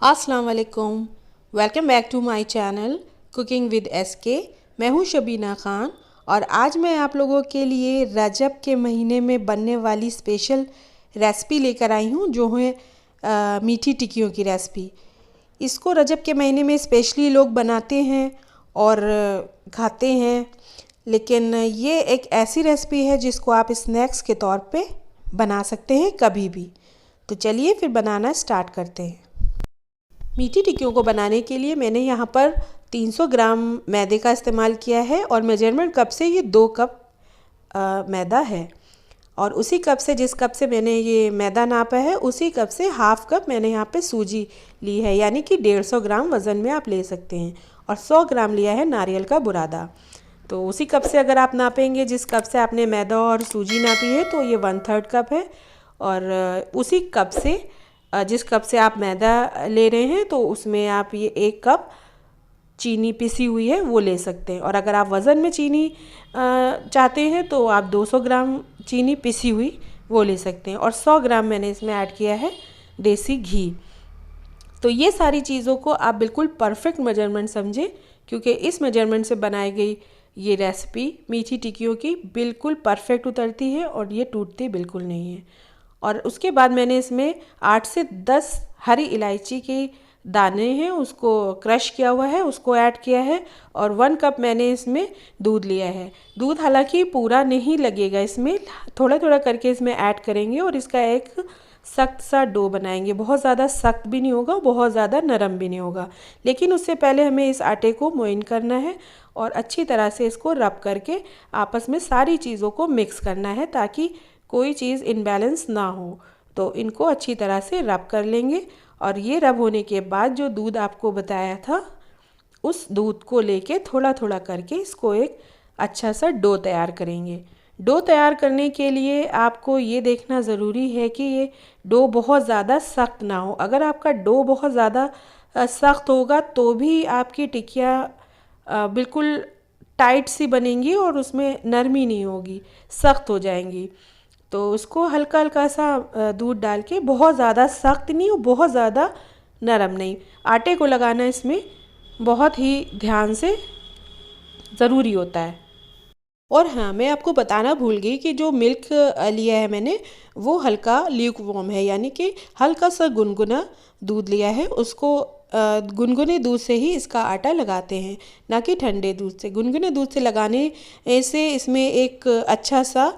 अस्सलाम वालेकुम। Welcome back to my channel cooking with SK. मैं हूं शबीना ख़ान और आज मैं आप लोगों के लिए रजब के महीने में बनने वाली स्पेशल रेसिपी लेकर आई हूं, जो है मीठी टिक्कियों की रेसिपी। इसको रजब के महीने में स्पेशली लोग बनाते हैं और खाते हैं, लेकिन ये एक ऐसी रेसिपी है जिसको आप स्नैक्स के तौर पे बना सकते हैं कभी भी। तो चलिए फिर बनाना स्टार्ट करते हैं। मीठी टिक्कियों को बनाने के लिए मैंने यहाँ पर 300 ग्राम मैदे का इस्तेमाल किया है और मेजरमेंट कप से ये 2 कप मैदा है। और उसी कप से, जिस कप से मैंने ये मैदा नापा है, उसी कप से हाफ कप मैंने यहाँ पे सूजी ली है, यानी कि 150 ग्राम वज़न में आप ले सकते हैं। और 100 ग्राम लिया है नारियल का बुरादा। तो उसी कप से अगर आप नापेंगे, जिस कप से आपने मैदा और सूजी नापी है, तो ये 1/3 कप है। और उसी कप से, जिस कप से आप मैदा ले रहे हैं, तो उसमें आप ये 1 कप चीनी पिसी हुई है वो ले सकते हैं। और अगर आप वज़न में चीनी चाहते हैं तो आप 200 ग्राम चीनी पिसी हुई वो ले सकते हैं। और 100 ग्राम मैंने इसमें ऐड किया है देसी घी। तो ये सारी चीज़ों को आप बिल्कुल परफेक्ट मेजरमेंट समझें, क्योंकि इस मेजरमेंट से बनाई गई ये रेसिपी मीठी टिक्कियों की बिल्कुल परफेक्ट उतरती है और ये टूटती बिल्कुल नहीं है। और उसके बाद मैंने इसमें 8 से 10 हरी इलायची के दाने हैं, उसको क्रश किया हुआ है, उसको ऐड किया है। और 1 कप मैंने इसमें दूध लिया है। दूध हालांकि पूरा नहीं लगेगा, इसमें थोड़ा थोड़ा करके इसमें ऐड करेंगे और इसका एक सख्त सा डो बनाएंगे। बहुत ज़्यादा सख्त भी नहीं होगा, बहुत ज़्यादा नरम भी नहीं होगा, लेकिन उससे पहले हमें इस आटे को मोइन करना है और अच्छी तरह से इसको रब करके आपस में सारी चीज़ों को मिक्स करना है, ताकि कोई चीज़ इनबैलेंस ना हो। तो इनको अच्छी तरह से रब कर लेंगे। और ये रब होने के बाद जो दूध आपको बताया था, उस दूध को लेके थोड़ा थोड़ा करके इसको एक अच्छा सा डो तैयार करेंगे। डो तैयार करने के लिए आपको ये देखना ज़रूरी है कि ये डो बहुत ज़्यादा सख्त ना हो। अगर आपका डो बहुत ज़्यादा सख्त होगा तो भी आपकी टिक्कियाँ बिल्कुल टाइट सी बनेंगी और उसमें नरमी नहीं होगी, सख्त हो जाएंगी। तो उसको हल्का हल्का सा दूध डाल के, बहुत ज़्यादा सख्त नहीं और बहुत ज़्यादा नरम नहीं, आटे को लगाना इसमें बहुत ही ध्यान से ज़रूरी होता है। और हाँ, मैं आपको बताना भूल गई कि जो मिल्क लिया है मैंने, वो हल्का ल्यूक वार्म है, यानी कि हल्का सा गुनगुना दूध लिया है। उसको गुनगुने दूध से ही इसका आटा लगाते हैं, ना कि ठंडे दूध से। गुनगुने दूध से लगाने से इसमें एक अच्छा सा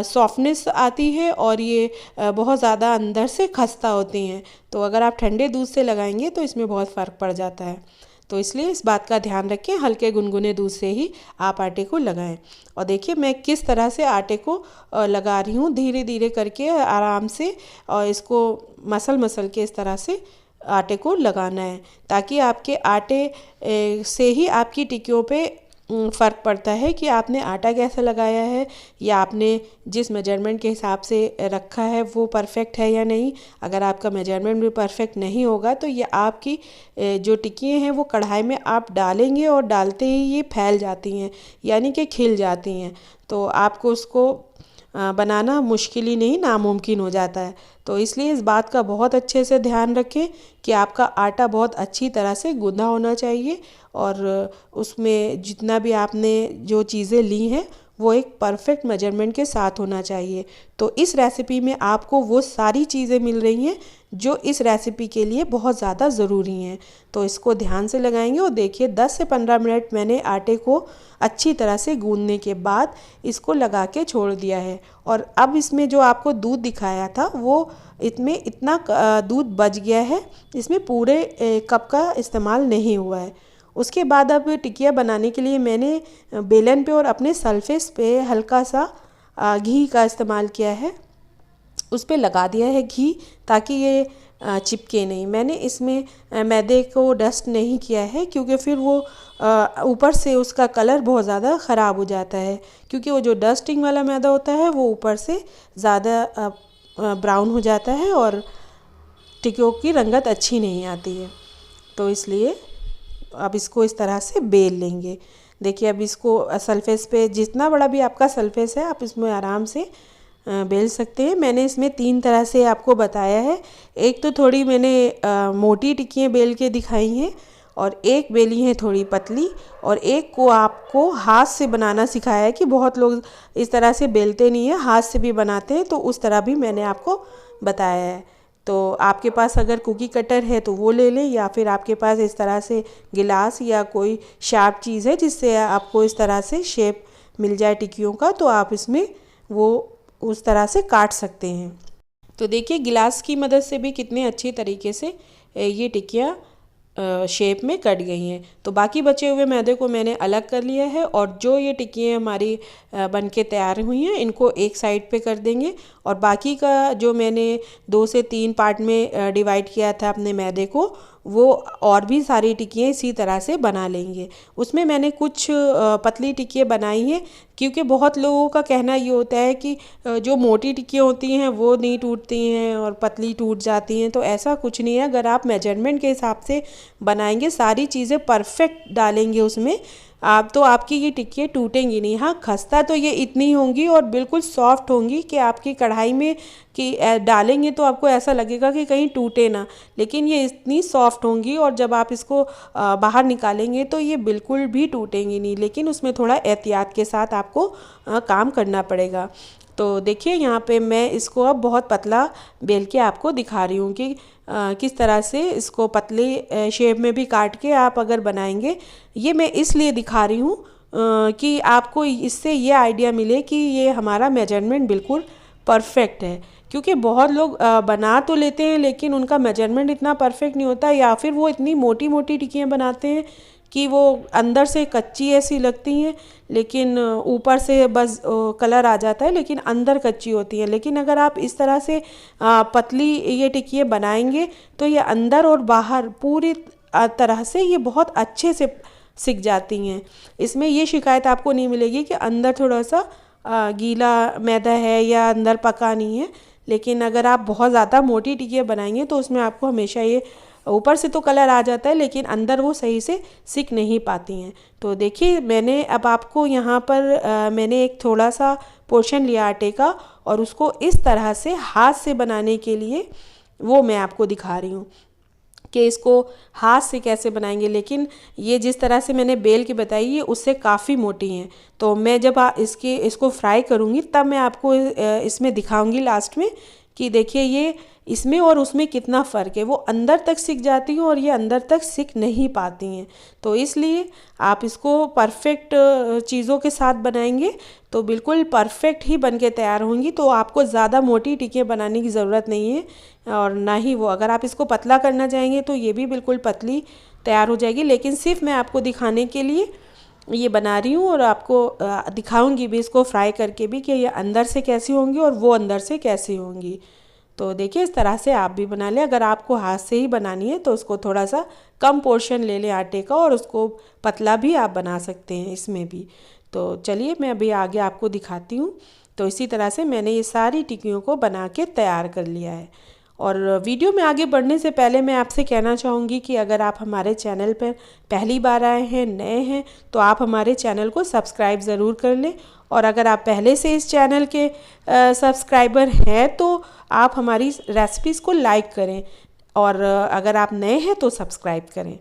सॉफ्टनेस आती है और ये बहुत ज़्यादा अंदर से खस्ता होती हैं। तो अगर आप ठंडे दूध से लगाएंगे तो इसमें बहुत फ़र्क पड़ जाता है। तो इसलिए इस बात का ध्यान रखें, हल्के गुनगुने दूध से ही आप आटे को लगाएं। और देखिए मैं किस तरह से आटे को लगा रही हूँ, धीरे धीरे करके आराम से। और इसको मसल मसल के इस तरह से आटे को लगाना है, ताकि आपके आटे से ही आपकी टिक्कियों पे फ़र्क पड़ता है कि आपने आटा कैसा लगाया है, या आपने जिस मेजरमेंट के हिसाब से रखा है वो परफेक्ट है या नहीं। अगर आपका मेजरमेंट भी परफेक्ट नहीं होगा तो ये आपकी जो टिक्कियाँ हैं वो कढ़ाई में आप डालेंगे और डालते ही ये फैल जाती हैं, यानी कि खिल जाती हैं। तो आपको उसको बनाना मुश्किल ही नहीं, नामुमकिन हो जाता है। तो इसलिए इस बात का बहुत अच्छे से ध्यान रखें कि आपका आटा बहुत अच्छी तरह से गूंदा होना चाहिए और उसमें जितना भी आपने जो चीज़ें ली हैं वो एक परफेक्ट मेजरमेंट के साथ होना चाहिए। तो इस रेसिपी में आपको वो सारी चीज़ें मिल रही हैं जो इस रेसिपी के लिए बहुत ज़्यादा ज़रूरी हैं। तो इसको ध्यान से लगाएंगे। और देखिए 10 से 15 मिनट मैंने आटे को अच्छी तरह से गूंदने के बाद इसको लगा के छोड़ दिया है। और अब इसमें जो आपको दूध दिखाया था वो इसमें इतना दूध बच गया है, इसमें पूरे कप का इस्तेमाल नहीं हुआ है। उसके बाद अब टिकिया बनाने के लिए मैंने बेलन पे और अपने सरफेस पे हल्का सा घी का इस्तेमाल किया है, उस पर लगा दिया है घी, ताकि ये चिपके नहीं। मैंने इसमें मैदे को डस्ट नहीं किया है, क्योंकि फिर वो ऊपर से उसका कलर बहुत ज़्यादा ख़राब हो जाता है, क्योंकि वो जो डस्टिंग वाला मैदा होता है वो ऊपर से ज़्यादा ब्राउन हो जाता है और टिक्कियों की रंगत अच्छी नहीं आती है। तो इसलिए अब इसको इस तरह से बेल लेंगे। देखिए अब इसको सल्फेस पे, जितना बड़ा भी आपका सल्फेस है, आप इसमें आराम से बेल सकते हैं। मैंने इसमें 3 तरह से आपको बताया है। एक तो थोड़ी मैंने मोटी टिक्कियाँ बेल के दिखाई हैं और एक बेली है थोड़ी पतली, और एक को आपको हाथ से बनाना सिखाया है कि बहुत लोग इस तरह से बेलते नहीं हैं, हाथ से भी बनाते हैं, तो उस तरह भी मैंने आपको बताया है। तो आपके पास अगर कुकी कटर है तो वो ले लें, या फिर आपके पास इस तरह से गिलास या कोई शार्प चीज़ है जिससे आपको इस तरह से शेप मिल जाए टिक्कियों का, तो आप इसमें वो उस तरह से काट सकते हैं। तो देखिए गिलास की मदद से भी कितने अच्छी तरीके से ये टिक्कियाँ शेप में कट गई हैं। तो बाकी बचे हुए मैदे को मैंने अलग कर लिया है, और जो ये टिक्कियाँ हमारी बन के तैयार हुई हैं इनको एक साइड पे कर देंगे, और बाकी का जो मैंने 2 से 3 पार्ट में डिवाइड किया था अपने मैदे को, वो और भी सारी टिक्कियाँ इसी तरह से बना लेंगे। उसमें मैंने कुछ पतली टिक्कियाँ बनाई हैं, क्योंकि बहुत लोगों का कहना ये होता है कि जो मोटी टिक्कियाँ होती हैं वो नहीं टूटती हैं और पतली टूट जाती हैं। तो ऐसा कुछ नहीं है। अगर आप मेजरमेंट के हिसाब से बनाएंगे, सारी चीज़ें परफेक्ट डालेंगे उसमें, आप तो आपकी ये टिक्कियाँ टूटेंगी नहीं। हाँ, खस्ता तो ये इतनी होंगी और बिल्कुल सॉफ्ट होंगी कि आपकी कढ़ाई में कि डालेंगे तो आपको ऐसा लगेगा कि कहीं टूटे ना, लेकिन ये इतनी सॉफ्ट होंगी और जब आप इसको बाहर निकालेंगे तो ये बिल्कुल भी टूटेंगी नहीं। लेकिन उसमें थोड़ा एहतियात के साथ आपको काम करना पड़ेगा। तो देखिए यहाँ पे मैं इसको अब बहुत पतला बेल के आपको दिखा रही हूँ कि किस तरह से इसको पतले शेप में भी काट के आप अगर बनाएंगे। ये मैं इसलिए दिखा रही हूँ कि आपको इससे ये आइडिया मिले कि ये हमारा मेजरमेंट बिल्कुल परफेक्ट है। क्योंकि बहुत लोग बना तो लेते हैं लेकिन उनका मेजरमेंट इतना परफेक्ट नहीं होता, या फिर वो इतनी मोटी मोटी टिक्कियाँ बनाते हैं कि वो अंदर से कच्ची ऐसी लगती हैं, लेकिन ऊपर से बस कलर आ जाता है, लेकिन अंदर कच्ची होती हैं। लेकिन अगर आप इस तरह से पतली ये टिक्कियाँ बनाएंगे तो ये अंदर और बाहर पूरी तरह से ये बहुत अच्छे से सिक जाती हैं। इसमें ये शिकायत आपको नहीं मिलेगी कि अंदर थोड़ा सा गीला मैदा है या अंदर पका नहीं है। लेकिन अगर आप बहुत ज़्यादा मोटी टिक्कियाँ बनाएंगे तो उसमें आपको हमेशा ये ऊपर से तो कलर आ जाता है लेकिन अंदर वो सही से सिक नहीं पाती हैं। तो देखिए मैंने अब आपको यहाँ पर मैंने एक थोड़ा सा पोर्शन लिया आटे का, और उसको इस तरह से हाथ से बनाने के लिए वो मैं आपको दिखा रही हूँ कि इसको हाथ से कैसे बनाएंगे। लेकिन ये जिस तरह से मैंने बेल के बताई ये उससे काफ़ी मोटी हैं। तो मैं जब इसको फ्राई करूँगी तब मैं आपको इसमें दिखाऊंगी लास्ट में कि देखिए ये इसमें और उसमें कितना फ़र्क है। वो अंदर तक सिक जाती हैं और ये अंदर तक सिक नहीं पाती हैं। तो इसलिए आप इसको परफेक्ट चीज़ों के साथ बनाएंगे तो बिल्कुल परफेक्ट ही बन के तैयार होंगी। तो आपको ज़्यादा मोटी टिक्कियाँ बनाने की ज़रूरत नहीं है, और ना ही वो अगर आप इसको पतला करना चाहेंगे तो ये भी बिल्कुल पतली तैयार हो जाएगी। लेकिन सिर्फ मैं आपको दिखाने के लिए ये बना रही हूँ, और आपको दिखाऊंगी भी इसको फ्राई करके भी कि ये अंदर से कैसी होंगी और वो अंदर से कैसी होंगी। तो देखिए इस तरह से आप भी बना लें। अगर आपको हाथ से ही बनानी है तो उसको थोड़ा सा कम पोर्शन ले लें आटे का, और उसको पतला भी आप बना सकते हैं इसमें भी। तो चलिए मैं अभी आगे आपको दिखाती हूँ। तो इसी तरह से मैंने ये सारी टिक्कियों को बना के तैयार कर लिया है। और वीडियो में आगे बढ़ने से पहले मैं आपसे कहना चाहूँगी कि अगर आप हमारे चैनल पर पहली बार आए हैं, नए हैं, तो आप हमारे चैनल को सब्सक्राइब ज़रूर कर लें। और अगर आप पहले से इस चैनल के सब्सक्राइबर हैं तो आप हमारी रेसिपीज़ को लाइक करें, और अगर आप नए हैं तो सब्सक्राइब करें।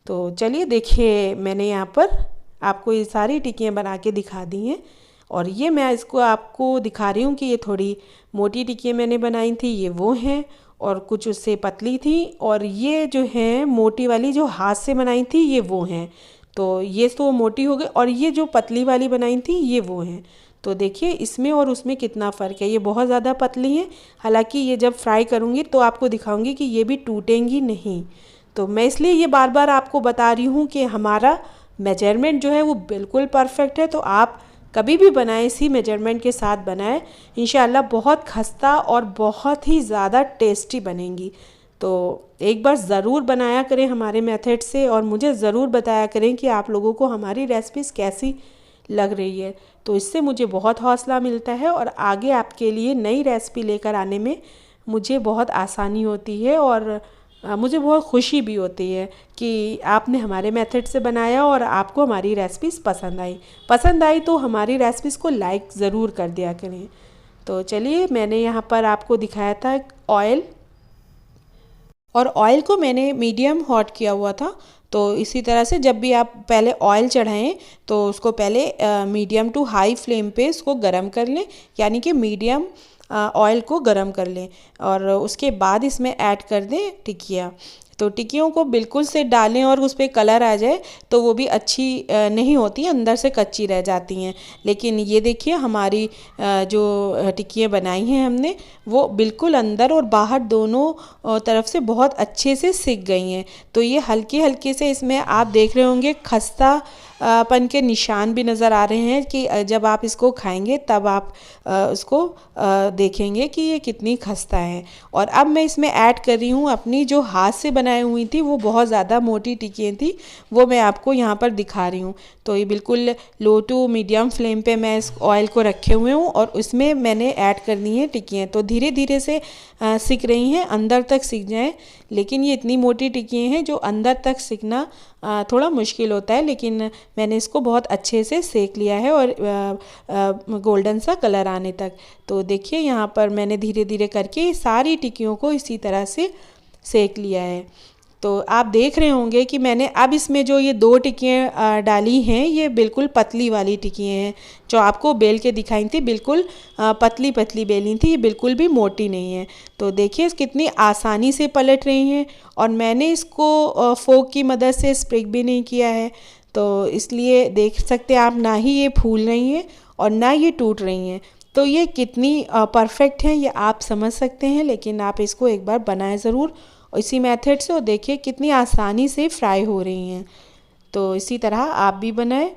तो चलिए देखिए मैंने यहाँ पर आपको ये सारी टिक्कियाँ बना के दिखा दी हैं, और ये मैं इसको आपको दिखा रही हूँ कि ये थोड़ी मोटी टिक्कियाँ मैंने बनाई थी, ये वो हैं, और कुछ उससे पतली थी, और ये जो है मोटी वाली जो हाथ से बनाई थी ये वो हैं। तो ये तो मोटी हो गई, और ये जो पतली वाली बनाई थी ये वो हैं। तो देखिए इसमें और उसमें कितना फ़र्क है। ये बहुत ज़्यादा पतली हैं, हालांकि ये जब फ्राई करूँगी तो आपको दिखाऊंगी कि ये भी टूटेंगी नहीं। तो मैं इसलिए ये बार बार आपको बता रही हूँ कि हमारा मेजरमेंट जो है वो बिल्कुल परफेक्ट है। तो आप कभी भी बनाएं इसी मेजरमेंट के साथ बनाएं, इंशाल्लाह बहुत खस्ता और बहुत ही ज़्यादा टेस्टी बनेंगी। तो एक बार ज़रूर बनाया करें हमारे मेथड से, और मुझे ज़रूर बताया करें कि आप लोगों को हमारी रेसिपीज़ कैसी लग रही है। तो इससे मुझे बहुत हौसला मिलता है, और आगे आपके लिए नई रेसिपी लेकर आने में मुझे बहुत आसानी होती है, और मुझे बहुत खुशी भी होती है कि आपने हमारे मेथड से बनाया और आपको हमारी रेसिपीज़ पसंद आई तो हमारी रेसिपीज़ को लाइक ज़रूर कर दिया करें। तो चलिए, मैंने यहाँ पर आपको दिखाया था ऑयल, और ऑयल को मैंने मीडियम हॉट किया हुआ था। तो इसी तरह से जब भी आप पहले ऑयल चढ़ाएं तो उसको पहले मीडियम टू हाई फ्लेम पे इसको गरम कर लें, यानी कि मीडियम ऑयल को गरम कर लें, और उसके बाद इसमें ऐड कर दें टिकिया। तो टिक्कियों को बिल्कुल से डालें और उस पर कलर आ जाए तो वो भी अच्छी नहीं होती, अंदर से कच्ची रह जाती हैं। लेकिन ये देखिए, हमारी जो टिक्कियाँ बनाई हैं हमने, वो बिल्कुल अंदर और बाहर दोनों तरफ से बहुत अच्छे से सिक गई हैं। तो ये हल्के हल्के से इसमें आप देख रहे होंगे खस्ता पन के निशान भी नज़र आ रहे हैं कि जब आप इसको खाएंगे तब आप उसको देखेंगे कि ये कितनी खस्ता है। और अब मैं इसमें ऐड कर रही हूँ अपनी जो हाथ से बनाई हुई थी, वो बहुत ज़्यादा मोटी टिक्कियाँ थी, वो मैं आपको यहाँ पर दिखा रही हूँ। तो ये बिल्कुल लो टू मीडियम फ्लेम पे मैं इस ऑयल को रखे हुए हूँ और उसमें मैंने ऐड करनी है टिक्कियाँ। तो धीरे धीरे से सिक रही हैं, अंदर तक सिक जाएँ। लेकिन ये इतनी मोटी टिक्कियाँ हैं जो अंदर तक सिकना थोड़ा मुश्किल होता है, लेकिन मैंने इसको बहुत अच्छे से सेक लिया है और गोल्डन सा कलर आने तक। तो देखिए, यहाँ पर मैंने धीरे धीरे करके सारी टिक्कियों को इसी तरह से सेक लिया है। तो आप देख रहे होंगे कि मैंने अब इसमें जो ये 2 टिक्कियाँ डाली हैं, ये बिल्कुल पतली वाली टिक्कियाँ हैं। जो आपको बेल के दिखाई थी बिल्कुल पतली पतली बेली थी, ये बिल्कुल भी मोटी नहीं है। तो देखिए कितनी आसानी से पलट रही हैं, और मैंने इसको फोक की मदद से स्प्रिक भी नहीं किया है। तो इसलिए देख सकते हैं आप, ना ही ये फूल रही हैं और ना ये टूट रही हैं। तो ये कितनी परफेक्ट है ये आप समझ सकते हैं। लेकिन आप इसको एक बार बनाएं ज़रूर इसी मेथड से, और देखिए कितनी आसानी से फ्राई हो रही हैं। तो इसी तरह आप भी बनाएं।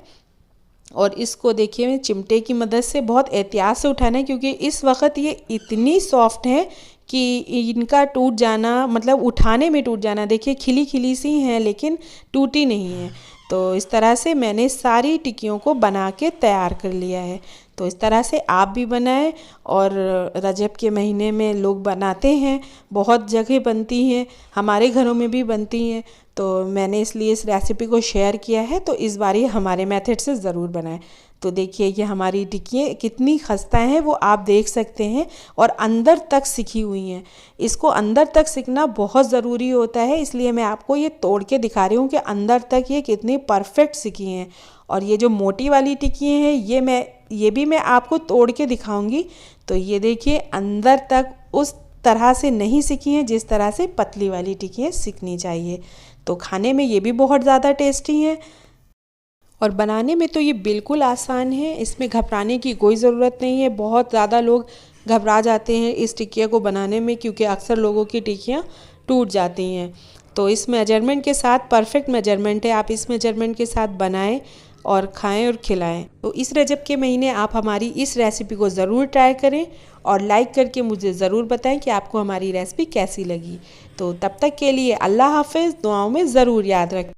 और इसको देखिए, मैं चिमटे की मदद से बहुत एहतियात से उठाना है, क्योंकि इस वक्त ये इतनी सॉफ्ट है कि इनका टूट जाना, मतलब उठाने में टूट जाना, देखिए खिली खिली सी हैं लेकिन टूटी नहीं है। तो इस तरह से मैंने सारी टिक्कियों को बना के तैयार कर लिया है। तो इस तरह से आप भी बनाएं। और रजब के महीने में लोग बनाते हैं, बहुत जगह बनती हैं, हमारे घरों में भी बनती हैं। तो मैंने इसलिए इस रेसिपी को शेयर किया है। तो इस बार ये हमारे मेथड से ज़रूर बनाएं। तो देखिए, ये हमारी टिक्कियाँ कितनी खस्ता हैं वो आप देख सकते हैं, और अंदर तक सिकी हुई हैं। इसको अंदर तक सिकना बहुत ज़रूरी होता है, इसलिए मैं आपको ये तोड़ के दिखा रही हूँ कि अंदर तक ये कितनी परफेक्ट सिकी हैं। और ये जो मोटी वाली टिक्कियाँ हैं, ये भी मैं आपको तोड़ के दिखाऊंगी। तो ये देखिए, अंदर तक उस तरह से नहीं सिकी हैं जिस तरह से पतली वाली टिक्कियाँ सिकनी चाहिए। तो खाने में ये भी बहुत ज़्यादा टेस्टी हैं, और बनाने में तो ये बिल्कुल आसान है, इसमें घबराने की कोई ज़रूरत नहीं है। बहुत ज़्यादा लोग घबरा जाते हैं इस टिक्किया को बनाने में, क्योंकि अक्सर लोगों की टिक्कियाँ टूट जाती हैं। तो इस मेजरमेंट के साथ, परफेक्ट मेजरमेंट है, आप इस मेजरमेंट के साथ बनाएं और खाएं और खिलाएं। तो इस रजब के महीने आप हमारी इस रेसिपी को ज़रूर ट्राई करें, और लाइक करके मुझे ज़रूर बताएं कि आपको हमारी रेसिपी कैसी लगी। तो तब तक के लिए अल्लाह हाफ़िज़, दुआओं में ज़रूर याद रखें।